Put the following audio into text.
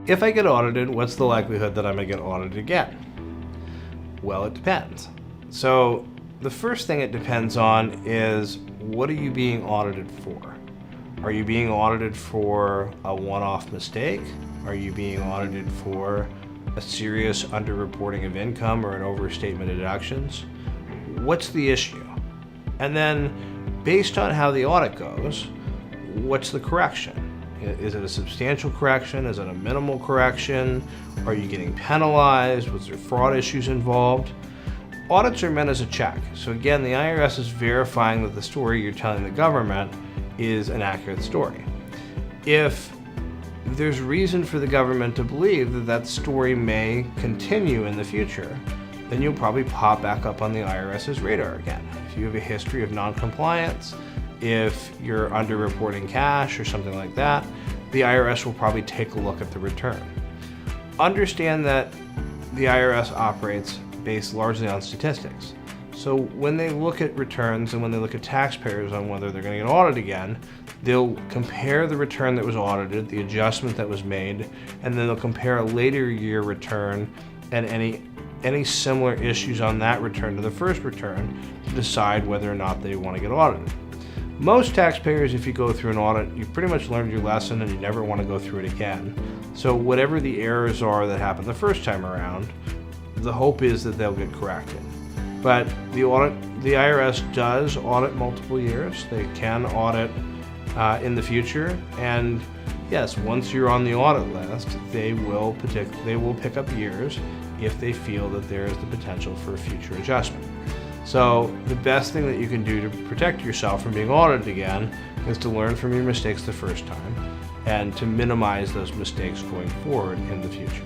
If I get audited, what's the likelihood that I'm going to get audited again? Well, it depends. So the first thing it depends on is, what are you being audited for? Are you being audited for a one-off mistake? Are you being audited for a serious underreporting of income or an overstatement of deductions? What's the issue? And then, based on how the audit goes, what's the correction? Is it a substantial correction? Is it a minimal correction? Are you getting penalized? Was there fraud issues involved? Audits are meant as a check. So again, the IRS is verifying that the story you're telling the government is an accurate story. If there's reason for the government to believe that that story may continue in the future, then you'll probably pop back up on the IRS's radar again. If you have a history of non-compliance, if you're underreporting cash or something like that, the IRS will probably take a look at the return. Understand that the IRS operates based largely on statistics. So when they look at returns and when they look at taxpayers on whether they're going to get audited again, they'll compare the return that was audited, the adjustment that was made, and then they'll compare a later year return and any similar issues on that return to the first return to decide whether or not they want to get audited. Most taxpayers, if you go through an audit, you've pretty much learned your lesson and you never want to go through it again. So whatever the errors are that happened the first time around, the hope is that they'll get corrected. But the IRS does audit multiple years. They can audit in the future, and yes, once you're on the audit list, they will pick up years if they feel that there is the potential for a future adjustment. So the best thing that you can do to protect yourself from being audited again is to learn from your mistakes the first time and to minimize those mistakes going forward in the future.